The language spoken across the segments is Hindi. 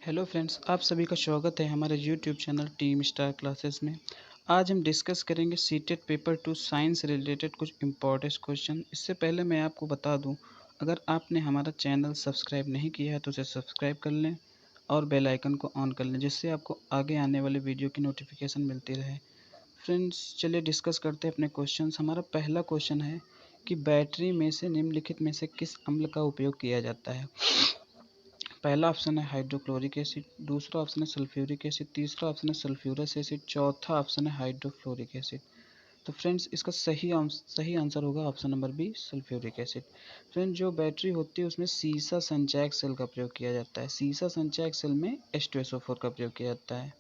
हेलो फ्रेंड्स, आप सभी का स्वागत है हमारे YouTube channel team star classes में। आज हम डिस्कस करेंगे सीटेट पेपर 2 साइंस से रिलेटेड कुछ इम्पोर्टेंट क्वेश्चन। इससे पहले मैं आपको बता दूं, अगर आपने हमारा चैनल सब्सक्राइब नहीं किया है तो उसे सब्सक्राइब कर लें और बेल आइकन को ऑन कर लें, जिससे आपको आगे आने वाले वीडियो की नोटिफिकेशन मिलती रहे। फ्रेंड्स, चलिए डिस्कस करते हैं अपने क्वेश्चन। हमारा पहला क्वेश्चन है कि बैटरी में से निम्नलिखित में से किस अम्ल का उपयोग किया जाता है। पहला ऑप्शन है हाइड्रोक्लोरिक एसिड, दूसरा ऑप्शन है सल्फ्यूरिक एसिड, तीसरा ऑप्शन है सल्फ्यूरस एसिड, चौथा ऑप्शन है हाइड्रोफ्लोरिक एसिड। तो फ्रेंड्स, इसका सही आंसर होगा option number B, sulphuric acid. Friends, जो बैटरी होती है उसमें सीसा संचयक सेल का प्रयोग किया जाता है। सीसा संचयक सेल में H2SO4 का प्रयोग किया जाता है,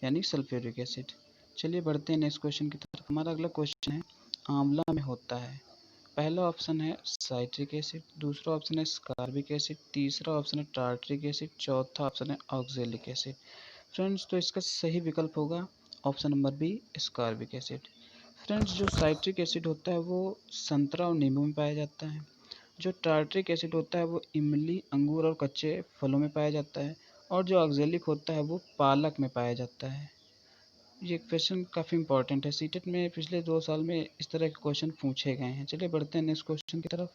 यानी सल्फ्यूरिक एसिड। चलिए बढ़ते हैं नेक्स्ट क्वेश्चन की तरफ। हमारा अगला क्वेश्चन है, आंवला में होता है। पहला ऑप्शन है साइट्रिक एसिड, दूसरा ऑप्शन है स्कारबिक एसिड, तीसरा ऑप्शन है टार्ट्रिक एसिड, चौथा ऑप्शन है ऑक्जेलिक एसिड। फ्रेंड्स, तो इसका सही विकल्प होगा option number B, ascorbic acid. Friends, जो साइट्रिक एसिड होता है वो संतरा और नींबू में पाया जाता है। जो टार्ट्रिक एसिड होता है वो इमली, अंगूर और कच्चे फलों में पाया जाता है। और जो ऑक्जेलिक होता है वो पालक में पाया जाता है। ये क्वेश्चन काफ़ी इंपॉर्टेंट है। सीटेट में पिछले 2 साल में इस तरह के क्वेश्चन पूछे गए हैं। चलिए बढ़ते हैं नेक्स्ट क्वेश्चन की तरफ।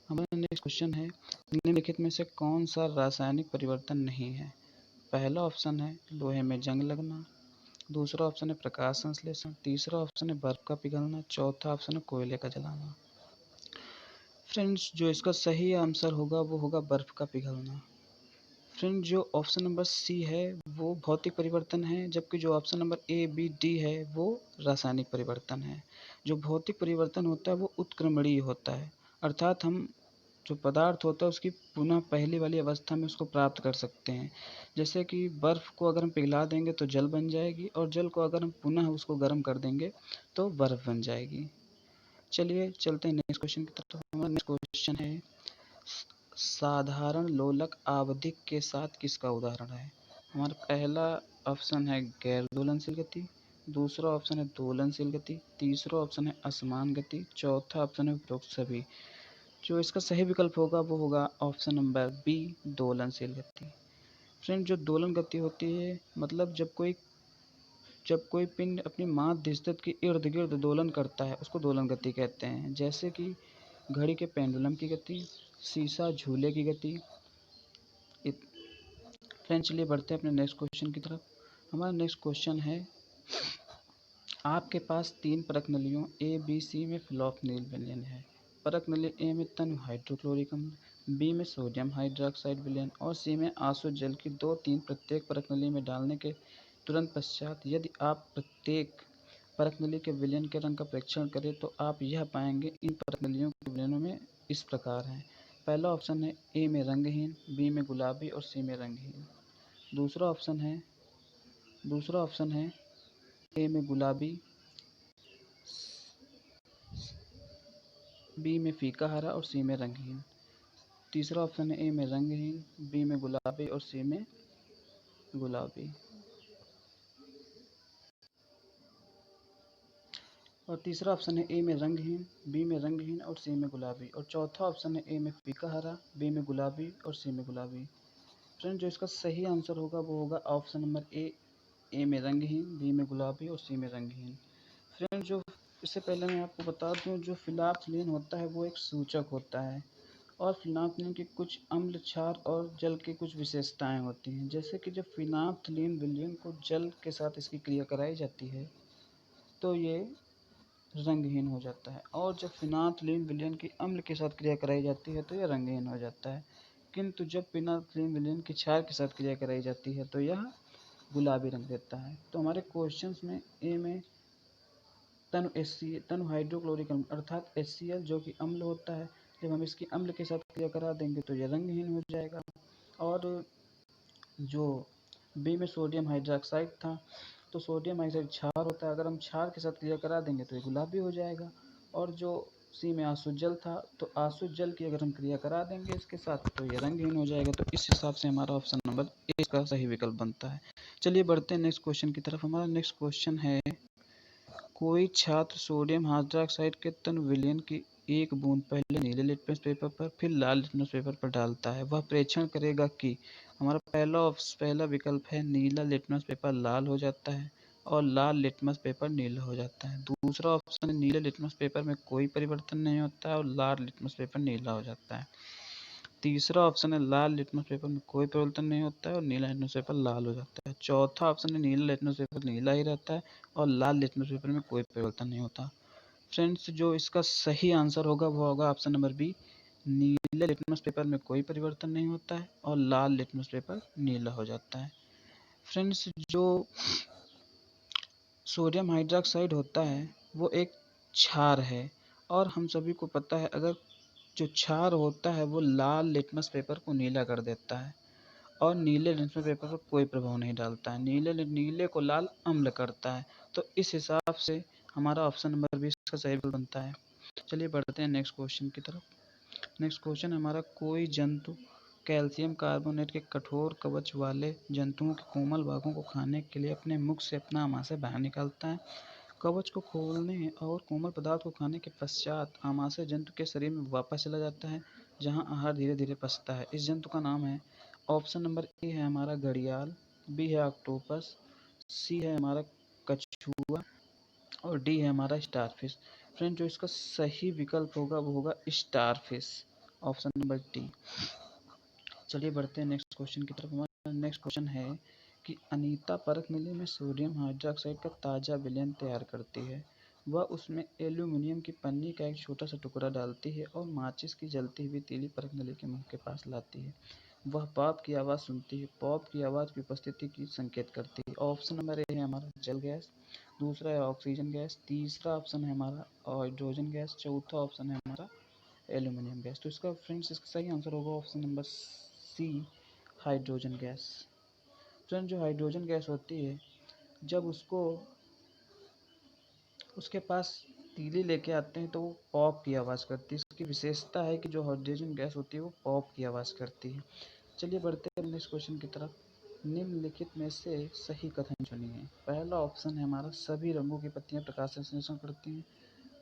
हमारा नेक्स्ट क्वेश्चन है, निम्नलिखित में से कौन सा रासायनिक परिवर्तन नहीं है। पहला ऑप्शन है लोहे में जंग लगना, दूसरा ऑप्शन है प्रकाश संश्लेषण, तीसरा ऑप्शन है बर्फ का पिघलना, चौथा ऑप्शन है कोयले का जलाना। फ्रेंड्स, जो इसका सही आंसर होगा वो होगा बर्फ का पिघलना। फ्रेंड, जो ऑप्शन नंबर सी है वो भौतिक परिवर्तन है, जबकि जो option number A B D है वो रासायनिक परिवर्तन है। जो भौतिक परिवर्तन होता है वो उत्क्रमणीय होता है, अर्थात हम जो पदार्थ होता है उसकी पुनः पहली वाली अवस्था में उसको प्राप्त कर सकते हैं। जैसे कि बर्फ़ को अगर हम पिघला देंगे तो जल बन जाएगी, और जल को अगर हम पुनः उसको गर्म कर देंगे तो बर्फ़ बन जाएगी। चलिए चलते हैं नेक्स्ट क्वेश्चन की तरफ। हमारा नेक्स्ट क्वेश्चन है, साधारण लोलक आवधिक के साथ किसका उदाहरण है। हमारा पहला ऑप्शन है गैर दोलनशील गति, दूसरा ऑप्शन है दोलनशील गति, तीसरा ऑप्शन है असमान गति, चौथा ऑप्शन है उपरोक्त सभी। जो इसका सही विकल्प होगा वो होगा ऑप्शन नंबर बी, दोलनशील गति। फ्रेंड, जो दोलन गति होती है मतलब जब कोई पिंड अपनी माध्य स्थिति के इर्द गिर्द दोलन करता है उसको दोलन गति कहते हैं। जैसे कि घड़ी के पेंडुलम की गति, शीशा झूले की गति। फ्रेंड्स, चलिए बढ़ते हैं अपने नेक्स्ट क्वेश्चन की तरफ। हमारा नेक्स्ट क्वेश्चन है, आपके पास 3 परख नलियों ए बी सी में फ्लॉफनील विलयन है। परख नली ए में तन हाइड्रोक्लोरिक अम्ल, बी में सोडियम हाइड्रोक्साइड विलयन और सी में आसुत जल की 2-3 प्रत्येक परख नली में डालने के तुरंत पश्चात यदि आप प्रत्येक परख नली के विलयन के रंग का परीक्षण करें तो आप यह पाएंगे इन परख नलियों के विलयनों में इस प्रकार हैं। पहला ऑप्शन है ए में रंगहीन, बी में गुलाबी और सी में रंगहीन। दूसरा ऑप्शन है ए में गुलाबी, बी में फीका हरा और सी में रंगहीन। तीसरा ऑप्शन है ए में रंगहीन, बी में गुलाबी और सी में गुलाबी। और तीसरा ऑप्शन है ए में रंगहीन, बी में रंगहीन और सी में गुलाबी। और चौथा ऑप्शन है ए में फीका हरा, बी में गुलाबी और सी में गुलाबी। फ्रेंड, जो इसका सही आंसर होगा वो होगा ऑप्शन नंबर ए में रंगहीन, बी में गुलाबी और सी में रंगहीन। फ्रेंड, जो इससे पहले मैं आपको बता दूं, जो फिनाप्थलीन होता है वो एक सूचक होता है, और फिनाप्थलीन की कुछ अम्ल, क्षार और जल की कुछ विशेषताएं होती हैं। जैसे कि जब फिनाप्थलीन विलयन को जल के साथ इसकी क्रिया कराई जाती है तो ये रंगहीन हो जाता है, और जब फिनाप्थलीन विलयन की अम्ल के साथ क्रिया कराई जाती है तो यह रंगहीन हो जाता है। किंतु जब फिनाप्थलीन विलयन की क्षार के साथ क्रिया कराई जाती है तो यह गुलाबी रंग देता है। तो हमारे क्वेश्चंस में ए में तनु हाइड्रोक्लोरिक अम्ल अर्थात HCl जो कि अम्ल होता है, जब हम इसकी अम्ल के साथ क्रिया करा देंगे तो यह रंगहीन हो जाएगा। और जो बी में सोडियम हाइड्रोक्साइड था, तो सोडियम हाइड्रोक्साइड क्षार होता है, अगर हम क्षार के साथ क्रिया करा देंगे तो ये गुलाबी हो जाएगा। और जो सी में आसुत जल था, तो आसुत जल की अगर हम क्रिया करा देंगे इसके साथ तो ये रंगहीन हो जाएगा। तो इस हिसाब से हमारा ऑप्शन नंबर ए का सही विकल्प बनता है। चलिए बढ़ते हैं नेक्स्ट क्वेश्चन की तरफ। हमारा नेक्स्ट क्वेश्चन है, कोई छात्र सोडियम हाइड्रोक्साइड के तन विलयन की एक बूंद पहले नीले लिटमस पेपर पर फिर लाल लिटमस पेपर पर डालता है। वह प्रेक्षण करेगा कि हमारा पहला विकल्प है नीला लिटमस पेपर लाल हो जाता है और लाल लिटमस पेपर नीला हो जाता है। दूसरा ऑप्शन है नीले लिटमस पेपर में कोई परिवर्तन नहीं होता है और लाल लिटमस पेपर नीला हो जाता है। तीसरा ऑप्शन है लाल लिटमस पेपर में कोई परिवर्तन नहीं होता है और नीला लिटमस पेपर लाल हो जाता है। चौथा ऑप्शन है नीला लिटमस पेपर नीला ही रहता है और लाल लिटमस पेपर में कोई परिवर्तन नहीं होता। फ्रेंड्स, जो इसका सही आंसर होगा वो होगा ऑप्शन नंबर बी, नीले लिटमस पेपर में कोई परिवर्तन नहीं होता है और लाल लिटमस पेपर नीला हो जाता है। फ्रेंड्स, जो सोडियम हाइड्रोक्साइड होता है वो एक क्षार है और हम सभी को पता है अगर जो क्षार होता है वो लाल लिटमस पेपर को नीला कर देता है और नीले लिटमस पेपर पर कोई प्रभाव नहीं डालता है। नीले को लाल अम्ल करता है। तो इस हिसाब से हमारा ऑप्शन नंबर 20 का सही विकल्प बनता है। चलिए बढ़ते हैं नेक्स्ट क्वेश्चन की तरफ। नेक्स्ट क्वेश्चन हमारा, कोई जंतु कैल्शियम कार्बोनेट के कठोर कवच वाले जंतुओं के कोमल भागों को खाने के लिए अपने मुख से अपना आमाशय बाहर निकालता है। कवच को खोलने और कोमल पदार्थ को खाने के पश्चात आमाशय जंतु के शरीर में वापस चला जाता है जहां आहार धीरे धीरे पचता है। इस जंतु का नाम है, ऑप्शन नंबर ए है हमारा घड़ियाल, बी है ऑक्टोपस, सी है हमारा कछुआ और डी है हमारा स्टारफिश। फ्रेंड, जो इसका सही विकल्प होगा वो होगा स्टारफिश, ऑप्शन नंबर डी। चलिए बढ़ते हैं नेक्स्ट क्वेश्चन की तरफ। हमारा नेक्स्ट क्वेश्चन है कि अनीता परख मिली में सोडियम हाइड्रोक्साइड का ताज़ा विलयन तैयार करती है। वह उसमें एल्यूमिनियम की पन्नी का एक छोटा सा टुकड़ा डालती है और माचिस की जलती हुई तीली परख नली के मुंह के पास लाती है। वह पॉप की आवाज़ सुनती है। पॉप की आवाज़ की उपस्थिति की संकेत करती है। ऑप्शन नंबर ए है हमारा जल गैस, दूसरा है ऑक्सीजन गैस, तीसरा ऑप्शन है हमारा हाइड्रोजन गैस, चौथा ऑप्शन है हमारा एल्यूमिनियम गैस। तो इसका फ्रेंड्स इसका सही आंसर होगा option number C, hydrogen gas. Friend, जो हाइड्रोजन गैस होती है जब उसको उसके पास तीली लेके आते हैं तो वो पॉप की आवाज़ करती है। इसकी विशेषता है कि जो हाइड्रोजन गैस होती है वो पॉप की आवाज़ करती है। चलिए बढ़ते हैं नेक्स्ट क्वेश्चन की तरफ। निम्नलिखित में से सही कथन चुनिए। पहला ऑप्शन है हमारा, सभी रंगों की पत्तियां प्रकाश संश्लेषण करती हैं।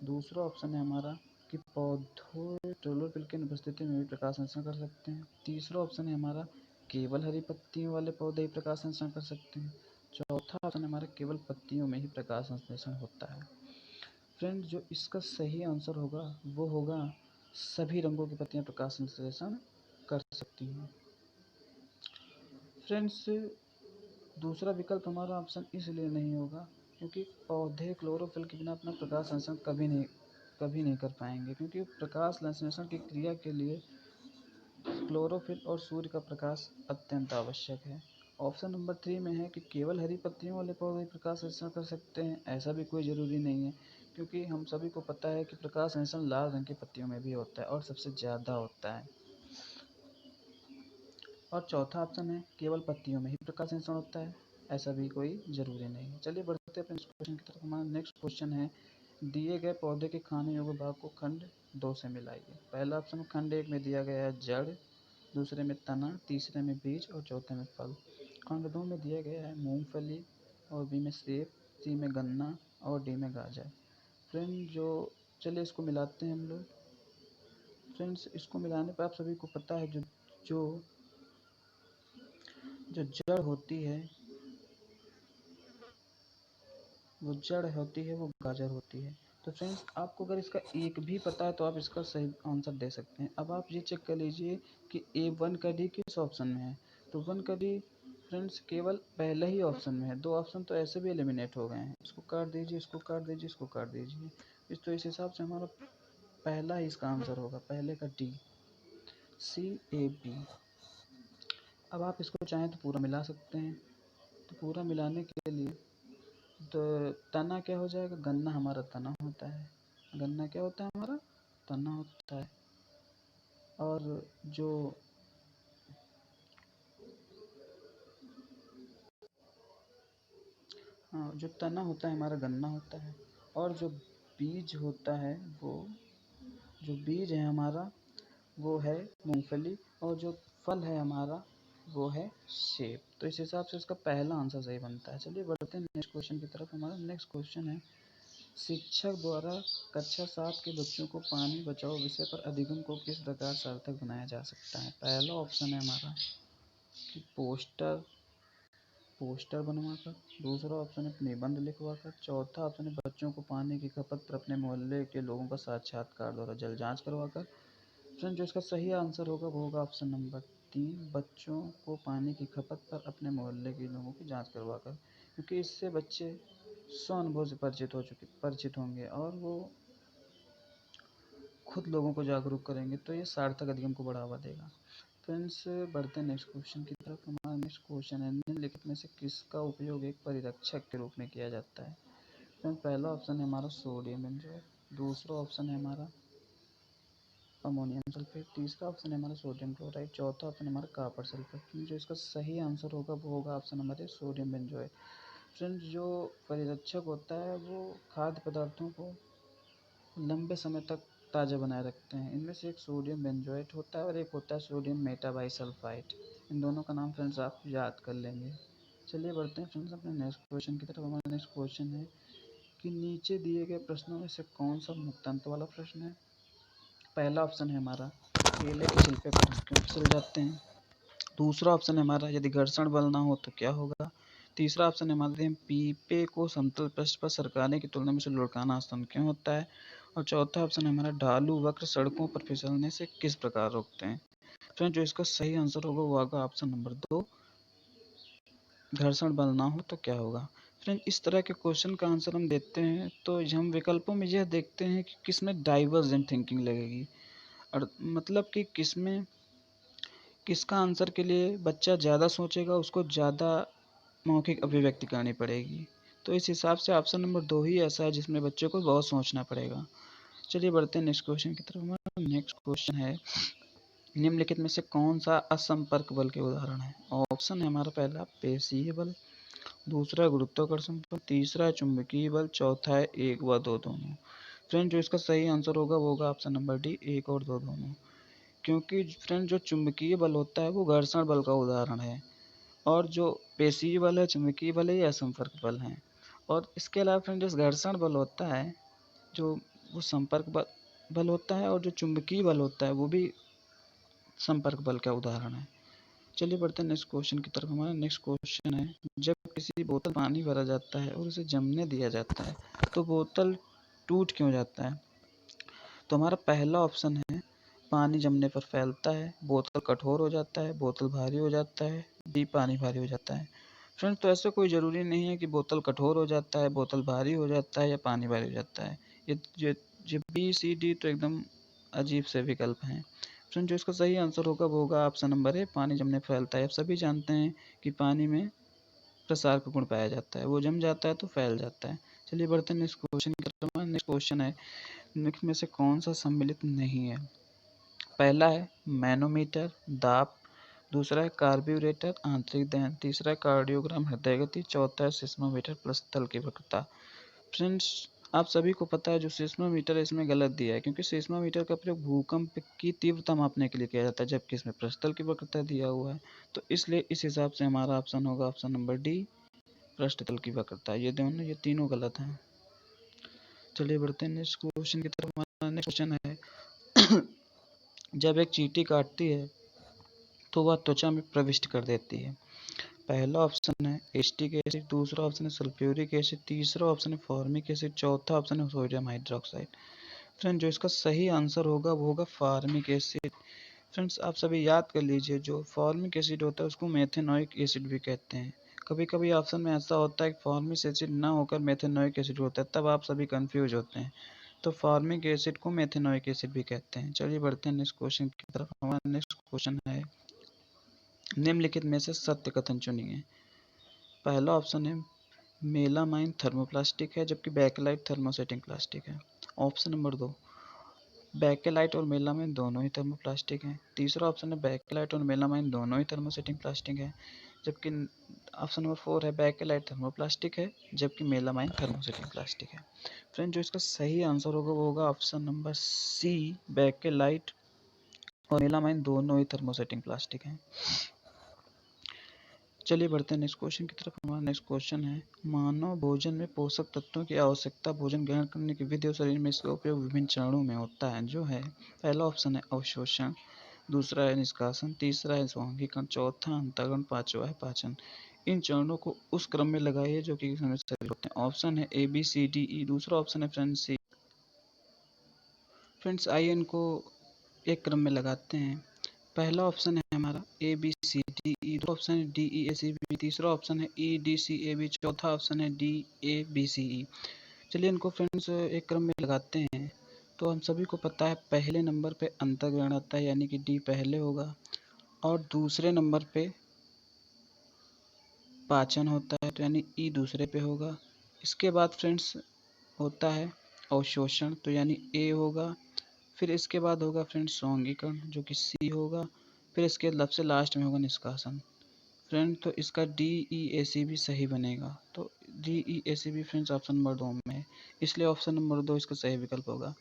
दूसरा ऑप्शन है हमारा कि पौधों क्लोरोफिल की अनुपस्थिति में भी प्रकाश संश्लेषण कर सकते हैं। तीसरा ऑप्शन है हमारा, केवल हरी पत्तियों वाले पौधे ही प्रकाश संश्लेषण कर सकते हैं। चौथा ऑप्शन है हमारा, केवल पत्तियों में ही प्रकाश संश्लेषण होता है। फ्रेंड, जो इसका सही आंसर होगा वो होगा सभी रंगों की पत्तियां प्रकाश संश्लेषण कर सकती हैं। फ्रेंड्स, दूसरा विकल्प हमारा ऑप्शन इसलिए नहीं होगा क्योंकि पौधे क्लोरोफिल के बिना अपना प्रकाश संश्लेषण कभी नहीं कर पाएंगे, क्योंकि प्रकाश संश्लेषण की क्रिया के लिए क्लोरोफिल और सूर्य का प्रकाश अत्यंत आवश्यक है। ऑप्शन नंबर 3 में है कि केवल हरी पत्तियों वाले पौधे प्रकाश संश्लेषण कर सकते हैं। ऐसा भी कोई ज़रूरी नहीं है, क्योंकि हम सभी को पता है कि प्रकाश संश्लेषण लाल रंग की पत्तियों में भी होता है और सबसे ज़्यादा होता है। और चौथा ऑप्शन है केवल पत्तियों में ही प्रकाश संश्लेषण होता है। ऐसा भी कोई ज़रूरी नहीं है। चलिए बढ़ते हैं अपने नेक्स्ट क्वेश्चन की तरफ। हमारा नेक्स्ट क्वेश्चन है, दिए गए पौधे के खाने योग्य भाग को खंड 2 से मिलाइए। पहला ऑप्शन खंड 1 में दिया गया है जड़, दूसरे में तना, तीसरे में बीज और चौथे में फल। खंड 2 में दिया गया है मूंगफली और बी में सेब, सी में गन्ना और डी में गाजर। फ्रेंड, जो चलिए इसको मिलाते हैं हम लोग। फ्रेंड्स, इसको मिलाने पर आप सभी को पता है जो जो जड़ होती है वो गाजर होती है। तो फ्रेंड्स, आपको अगर इसका एक भी पता है तो आप इसका सही आंसर दे सकते हैं। अब आप ये चेक कर लीजिए कि ए वन का डी किस ऑप्शन में है। तो वन का डी फ्रेंड्स केवल पहले ही ऑप्शन में है, दो ऑप्शन तो ऐसे भी एलिमिनेट हो गए हैं। इसको काट दीजिए, इसको काट दीजिए, इसको काट दीजिए। तो इस हिसाब से हमारा पहला ही इसका आंसर होगा, पहले का डी, सी ए बी। अब आप इसको चाहें तो पूरा मिला सकते हैं। तो पूरा मिलाने के लिए तो तना क्या हो जाएगा, गन्ना हमारा तना होता है। गन्ना क्या होता है हमारा, तना होता है। और जो जो तना होता है हमारा गन्ना होता है। और जो बीज होता है वो जो बीज है हमारा वो है मूंगफली और जो फल है हमारा वो है सेब। तो इस हिसाब से इसका पहला आंसर सही बनता है। चलिए बढ़ते हैं नेक्स्ट क्वेश्चन की तरफ। हमारा नेक्स्ट क्वेश्चन है, शिक्षक द्वारा कक्षा 7 के बच्चों को पानी बचाओ विषय पर अधिगम को किस प्रकार सार्थक बनाया जा सकता है। पहला ऑप्शन है हमारा कि पोस्टर बनवाकर, दूसरा ऑप्शन है निबंध लिखवाकर, चौथा ऑप्शन है बच्चों को पानी की खपत पर अपने मोहल्ले के लोगों का साक्षात्कार द्वारा जल जांच करवाकर। फ्रेंड जो इसका सही आंसर होगा वो होगा ऑप्शन नंबर 3, बच्चों को पानी की खपत पर अपने मोहल्ले के लोगों की जांच करवाकर, क्योंकि इससे बच्चे स्वानुभव से परिचित होंगे और वो खुद लोगों को जागरूक करेंगे, तो ये सार्थक अधिगम को बढ़ावा देगा। फ्रेंड्स बढ़ते हैं नेक्स्ट क्वेश्चन की तरफ। हमारा नेक्स्ट क्वेश्चन है, निम्नलिखित में से किसका उपयोग एक परिरक्षक के रूप में किया जाता है। फ्रेंड पहला ऑप्शन है हमारा सोडियम बेंजोएट, दूसरा ऑप्शन है हमारा अमोनियम सल्फेट, तीसरा ऑप्शन है हमारा सोडियम क्लोराइड, चौथा ऑप्शन है हमारा कॉपर सल्फेट। जो इसका सही आंसर होगा वो होगा ऑप्शन नंबर है सोडियम बेंजोएट। फ्रेंड्स जो परिरक्षक होता है वो खाद्य पदार्थों को लंबे समय तक ताज़ा बनाए रखते हैं। इनमें से एक सोडियम बेंजोएट होता है और एक होता है सोडियम मेटाबाइसल्फाइड। इन दोनों का नाम फ्रेंड्स आप याद कर लेंगे। चलिए बढ़ते हैं फ्रेंड्स अपने नेक्स्ट क्वेश्चन की तरफ। हमारा नेक्स्ट क्वेश्चन है कि नीचे दिए गए प्रश्नों में से कौन सा मुक्तांत वाला प्रश्न है। पहला ऑप्शन है हमारा केले के छिलके पर क्यों फिसल जाते हैं, दूसरा ऑप्शन है हमारा यदि घर्षण बल ना हो तो क्या होगा, तीसरा ऑप्शन है हमारे पीपे को समतल पृष्ठ पर सरकाने की तुलना में से लुढ़काना आसान क्यों होता है, और चौथा ऑप्शन है हमारा ढालू वक्र सड़कों पर फिसलने से किस प्रकार रोकते हैं। फ्रेंड जो इसका सही आंसर होगा वो होगा ऑप्शन नंबर 2, घर्षण बल ना हो तो क्या होगा। फ्रेंड इस तरह के क्वेश्चन का आंसर हम देते हैं तो हम विकल्पों में यह देखते हैं कि किसमें डाइवर्जेंट थिंकिंग लगेगी, और मतलब कि किसका आंसर के लिए बच्चा ज़्यादा सोचेगा, उसको ज़्यादा मौखिक अभिव्यक्ति करनी पड़ेगी। तो इस हिसाब से ऑप्शन नंबर 2 ही ऐसा है जिसमें बच्चे को बहुत सोचना पड़ेगा। चलिए बढ़ते हैं नेक्स्ट क्वेश्चन की तरफ। हमारा नेक्स्ट क्वेश्चन है, निम्नलिखित में से कौन सा असंपर्क बल के उदाहरण है। ऑप्शन है हमारा पहला पेशीय बल, दूसरा गुरुत्वाकर्षण बल, तीसरा चुंबकीय बल, चौथा है 1 व 2 दोनों। फ्रेंड जो इसका सही आंसर होगा वो होगा ऑप्शन नंबर डी, 1 और 2 दोनों। क्योंकि फ्रेंड जो चुंबकीय बल होता है वो घर्षण बल का उदाहरण है, और जो पेशीय बल है चुंबकीय बल है ये असंपर्क बल हैं। और इसके अलावा फ्रेंड जो घर्षण बल होता है जो वो संपर्क बल होता है, और जो चुंबकीय बल होता है वो भी संपर्क बल का उदाहरण है। चलिए बढ़ते हैं नेक्स्ट क्वेश्चन की तरफ। हमारा नेक्स्ट क्वेश्चन है, जब किसी बोतल पानी भरा जाता है और उसे जमने दिया जाता है तो बोतल टूट क्यों जाता है। तो हमारा पहला ऑप्शन है पानी जमने पर फैलता है, बोतल कठोर हो जाता है, बोतल भारी हो जाता है, डी पानी भारी हो जाता है। फ्रेंड्स तो ऐसा कोई ज़रूरी नहीं है कि बोतल कठोर हो जाता है, बोतल भारी हो जाता है या पानी भारी हो जाता है। ये बी सी डी तो एकदम अजीब से विकल्प हैं। फ्रेंड जो इसका सही आंसर होगा वो होगा ऑप्शन नंबर है पानी जमने पर फैलता है। आप सभी जानते हैं कि पानी में प्रसार का गुण पाया जाता है, वो जम जाता है तो फैल जाता है। चलिए बढ़ते हैं नेक्स्ट क्वेश्चन की तरफ। नेक्स्ट क्वेश्चन है, निम्नलिखित में से कौन सा सम्मिलित नहीं है। पहला है मैनोमीटर दाब, दूसरा है कार्ब्यूरेटर आंतरिक दहन, तीसरा है कार्डियोग्राम हृदय गति, चौथा है सिस्मोमीटर प्लस तल की वक्रता। फ्रेंड्स आप सभी को पता है जो सिस्मोमीटर है इसमें गलत दिया है, क्योंकि सिस्मोमीटर का प्रयोग भूकंप की तीव्रता मापने के लिए किया जाता है, जबकि इसमें पृष्ठतल की वक्रता दिया हुआ है। तो इसलिए इस हिसाब से हमारा ऑप्शन होगा ऑप्शन नंबर डी, पृष्ठतल की वक्रता। ये तीनों गलत हैं। चलिए बढ़ते हैं नेक्स्ट क्वेश्चन की तरफ। हमारा नेक्स्ट क्वेश्चन है जब एक चींटी काटती है तो वह त्वचा में प्रविष्ट कर देती है। पहला ऑप्शन है एसिटिक एसिड, दूसरा ऑप्शन है सल्फ्यूरिक एसिड, तीसरा ऑप्शन है फॉर्मिक एसिड, चौथा ऑप्शन है सोडियम हाइड्रोक्साइड। फ्रेंड जो इसका सही आंसर होगा वो होगा फॉर्मिक एसिड। फ्रेंड्स आप सभी याद कर लीजिए, जो फॉर्मिक एसिड होता है उसको मेथेनोइक एसिड भी कहते हैं। कभी कभी ऑप्शन में ऐसा होता है कि फॉर्मिक एसिड ना होकर मेथेनोइक एसिड होता है, तब आप सभी कंफ्यूज होते हैं। तो फॉर्मिक एसिड को मेथेनोइक एसिड भी कहते हैं। चलिए बढ़ते हैं नेक्स्ट क्वेश्चन की तरफ। हमारा नेक्स्ट क्वेश्चन है, निम्नलिखित में से सत्य कथन चुनिए। पहला ऑप्शन है मेलामाइन थर्मोप्लास्टिक है, जबकि बैकेलाइट थर्मोसेटिंग प्लास्टिक है। ऑप्शन नंबर 2, बैकेलाइट और मेलामाइन दोनों ही थर्मोप्लास्टिक हैं। तीसरा ऑप्शन है बैकेलाइट और मेलामाइन दोनों ही थर्मोसेटिंग प्लास्टिक है, जबकि ऑप्शन नंबर 4 है बैकेलाइट थर्मोप्लास्टिक है, जबकि मेलामाइन थर्मोसेटिंग प्लास्टिक है। फ्रेंड जो इसका सही आंसर होगा वो होगा ऑप्शन नंबर सी, बैकेलाइट और मेलामाइन दोनों ही थर्मोसेटिंग प्लास्टिक हैं। चलिए बढ़ते हैं नेक्स्ट क्वेश्चन की तरफ। हमारा नेक्स्ट क्वेश्चन है, मानव भोजन में पोषक तत्वों की आवश्यकता भोजन ग्रहण करने की विधि और शरीर में इसका उपयोग विभिन्न चरणों में होता है, जो है पहला ऑप्शन है अवशोषण, दूसरा है निष्कासन, तीसरा है स्वांगीकरण, चौथा अंतःकरण, पांचवा है पाचन। इन चरणों को उस क्रम में लगाइए जो कि समय से होते हैं। ऑप्शन है ए बी सी डी ई। दूसरा ऑप्शन है फ्रेंड्स सी। फ्रेंड्स आइए इनको एक क्रम में लगाते हैं। पहला ऑप्शन है हमारा ए बी सी डी ई, दूसरा ऑप्शन है D E A C B, तीसरा ऑप्शन है E D C A B, चौथा ऑप्शन है D A B C E. चलिए इनको फ्रेंड्स एक क्रम में लगाते हैं। तो हम सभी को पता है पहले नंबर पे अंतःग्रहण आता है, यानी कि डी पहले होगा, और दूसरे नंबर पे पाचन होता है, तो यानी ई दूसरे पे होगा। इसके बाद फ्रेंड्स होता है अवशोषण, तो यानी ए होगा। फिर इसके बाद होगा फ्रेंड्स स्वांगीकरण, जो कि सी होगा। फिर इसके सबसे लास्ट में होगा निष्कासन। फ्रेंड तो इसका डी ई ए सी भी सही बनेगा। तो डी ई ए सी भी फ्रेंड्स ऑप्शन नंबर 2 में है, इसलिए ऑप्शन नंबर 2 इसका सही विकल्प होगा।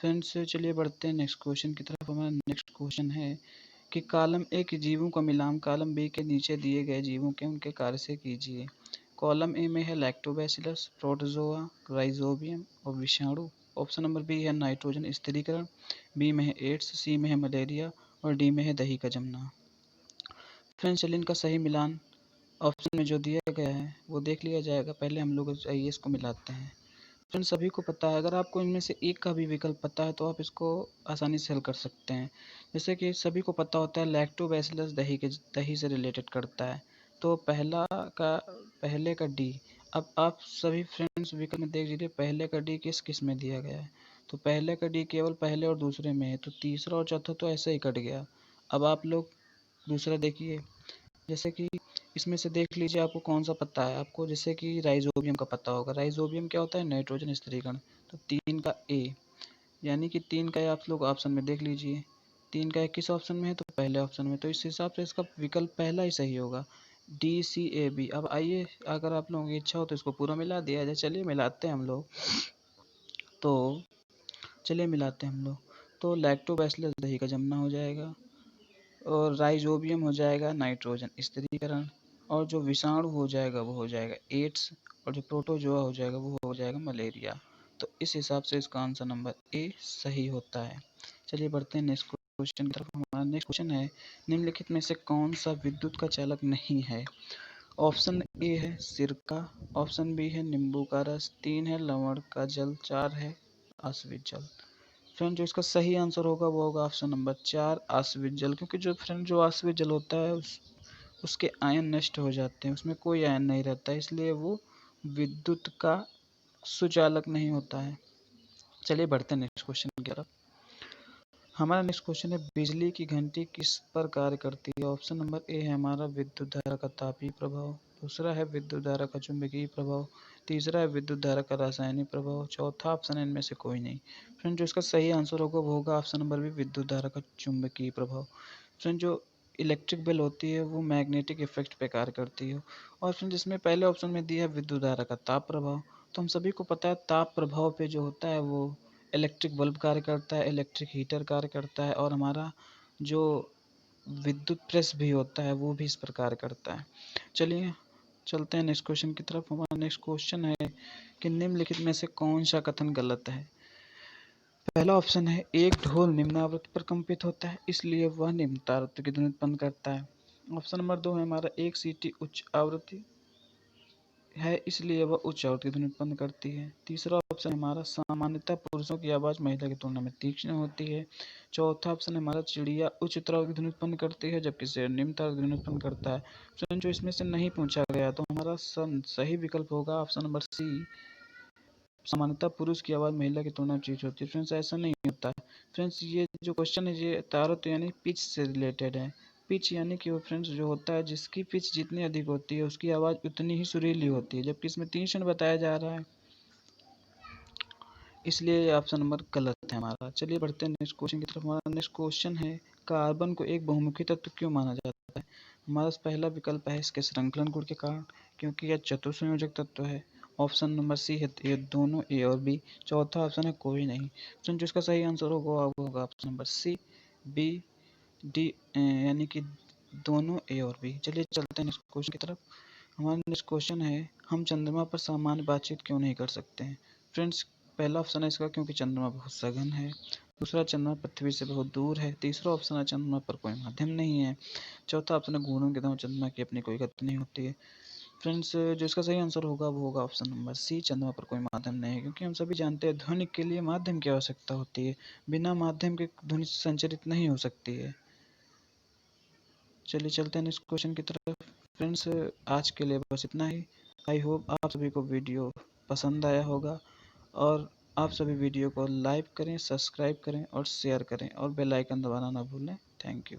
फ्रेंड्स चलिए बढ़ते हैं नेक्स्ट क्वेश्चन की तरफ। हमारा नेक्स्ट क्वेश्चन है कि कॉलम ए के जीवों का मिलान कॉलम बी के नीचे दिए गए जीवों के उनके कार्य से कीजिए। कॉलम ए में है लैक्टोबैसिलस, प्रोटोजोआ, राइजोबियम और विषाणु। ऑप्शन नंबर बी है नाइट्रोजन स्थिरीकरण, बी में है एड्स, सी में है मलेरिया और डी में है दही का जमना। फ्रेंड्स चलिए इनका सही मिलान ऑप्शन में जो दिया गया है वो देख लिया जाएगा। पहले हम लोग आइए इसको मिलाते हैं। फ्रेंड्स सभी को पता है, अगर आपको इनमें से एक का भी विकल्प पता है तो आप इसको आसानी से हल कर सकते हैं। जैसे कि सभी को पता होता है लैक्टोबैसिलस दही से रिलेटेड करता है, तो पहले का डी। अब आप सभी फ्रेंड्स विकल्प में देख लीजिए पहले का डी किस किस में दिया गया है। तो पहले का डी केवल पहले और दूसरे में है, तो तीसरा और चौथा तो ऐसे ही कट गया। अब आप लोग दूसरा देखिए, जैसे कि इसमें से देख लीजिए आपको कौन सा पता है। आपको जैसे कि राइजोबियम का पता होगा। राइजोबियम क्या होता है? नाइट्रोजन स्थिरीकरण। तो 3 का ए, यानी कि 3 का ए आप लोग ऑप्शन में देख लीजिए। 3 का ए किस ऑप्शन में है? तो पहले ऑप्शन में। तो इस हिसाब से इसका विकल्प पहला ही सही होगा, डी सी ए बी। अब आइए अगर आप लोगों की इच्छा हो तो इसको पूरा मिला दिया जाए। चलिए मिलाते हैं हम लोग। तो चलिए मिलाते हैं हम लोग। तो लैक्टोबैसिलस दही का जमना हो जाएगा, और राइजोबियम हो जाएगा नाइट्रोजन स्थिरीकरण, और जो विषाणु हो जाएगा वो हो जाएगा एड्स, और जो प्रोटोजोआ हो जाएगा वो हो जाएगा मलेरिया। तो इस हिसाब से इसका आंसर नंबर ए सही होता है। चलिए बढ़ते हैं नेक्स्ट क्वेश्चन की तरफ। हमारा नेक्स्ट क्वेश्चन है निम्नलिखित में से कौन सा विद्युत का चालक नहीं है? ऑप्शन ए है सिरका, ऑप्शन बी है नींबू का रस, 3 है लवण का जल, 4 है आश्वित जल। फ्रेंड जो इसका सही आंसर होगा वो होगा ऑप्शन नंबर 4 आश्वित जल, क्योंकि जो आश्वित जल होता है उसके आयन नष्ट हो जाते हैं, उसमें कोई आयन नहीं रहता है, इसलिए वो विद्युत का सुचालक नहीं होता है। चलिए बढ़ते हैं नेक्स्ट क्वेश्चन की तरफ। हमारा नेक्स्ट क्वेश्चन है बिजली की घंटी किस पर कार्य करती है? ऑप्शन नंबर ए है हमारा विद्युत धारा का तापीय प्रभाव, दूसरा है विद्युत धारा का चुंबकीय प्रभाव, तीसरा है विद्युत धारा का रासायनिक प्रभाव, चौथा ऑप्शन है इनमें से कोई नहीं। फ्रेंड जो इसका सही आंसर होगा वो होगा ऑप्शन नंबर बी विद्युत धारा का चुंबकीय प्रभाव। फ्रेंड जो इलेक्ट्रिक बेल होती है वो मैग्नेटिक इफेक्ट पे कार्य करती है। और फ्रेंड जिसमें पहले ऑप्शन में दिया है विद्युत धारा का ताप प्रभाव, तो हम सभी को पता है ताप प्रभाव पे जो होता है वो इलेक्ट्रिक बल्ब कार्य करता है, इलेक्ट्रिक हीटर कार्य करता है, और हमारा जो विद्युत प्रेस भी होता है वो भी इस पर कार्य करता है। चलिए चलते हैं नेक्स्ट क्वेश्चन की तरफ। हमारा नेक्स्ट क्वेश्चन है कि निम्नलिखित में से कौन सा कथन गलत है? पहला ऑप्शन है एक ढोल निम्न आवृत्ति पर कंपित होता है इसलिए वह निम्न आवृत्ति की ध्वनि उत्पन्न करता है। ऑप्शन नंबर 2 है हमारा एक सीटी उच्च आवृत्ति है इसलिए वह उच्च आवृत्ति की ध्वनि उत्पन्न करती है। तीसरा ऑप्शन हमारा सामान्यतः पुरुषों की आवाज़ महिला की तुलना में तीक्ष्ण होती है। चौथा ऑप्शन हमारा चिड़िया उच्च तरंग की ध्वनि उत्पन्न करती है जबकि शेर निम्न तरंग की ध्वनि उत्पन्न करता है। फ्रेंड जो इसमें से नहीं पूछा गया तो हमारा सही विकल्प होगा ऑप्शन नंबर सी, सामान्यतः पुरुष की आवाज़ महिला की तुलना में तीक्ष्ण होती है। फ्रेंड्स ऐसा नहीं होता है। फ्रेंड्स ये जो क्वेश्चन है ये तारत यानी पिच से रिलेटेड है। पिच यानी कि वो फ्रेंड्स जो होता है जिसकी पिच जितनी अधिक होती है उसकी आवाज़ उतनी ही सुरीली होती है, जबकि इसमें तीक्ष्ण बताया जा रहा है, इसलिए ये ऑप्शन नंबर गलत है हमारा। चलिए बढ़ते हैं नेक्स्ट क्वेश्चन की तरफ। हमारा नेक्स्ट क्वेश्चन है कार्बन को एक बहुमुखी तत्व क्यों माना जाता है? हमारा पहला विकल्प है इसके श्रृंखलन गुण के कारण, क्योंकि यह चतुर्संयोजक तत्व है। ऑप्शन नंबर सी है ये दोनों ए और बी, चौथा ऑप्शन है कोई नहीं। ऑप्शन जो इसका सही आंसर होगा option number C, B, D, यानी कि दोनों ए और बी। चलिए चलते हैं नेक्स्ट क्वेश्चन की तरफ। हमारा नेक्स्ट क्वेश्चन है हम चंद्रमा पर सामान्य बातचीत क्यों नहीं कर सकते हैं? फ्रेंड्स पहला ऑप्शन है इसका क्योंकि चंद्रमा बहुत सघन है, दूसरा, चंद्रमा पृथ्वी से बहुत दूर है। तीसरा ऑप्शन है चंद्रमा पर कोई माध्यम नहीं है। चौथा ऑप्शन है घूर्णन के दौरान चंद्रमा की अपनी कोई गति नहीं होती है। फ्रेंड्स, जो इसका सही आंसर होगा वो होगा ऑप्शन नंबर सी, चंद्रमा पर कोई माध्यम नहीं है, क्योंकि हम सभी जानते हैं ध्वनि के लिए माध्यम की आवश्यकता होती है। बिना माध्यम के ध्वनि संचरित नहीं हो सकती है। चलिए चलते हैं नेक्स्ट क्वेश्चन की तरफ। फ्रेंड्स, आज के लिए बस इतना ही। आई होप आप सभी को वीडियो पसंद आया होगा, और आप सभी वीडियो को लाइक करें, सब्सक्राइब करें और शेयर करें, और बेल आइकन दबाना ना भूलें। Thank you.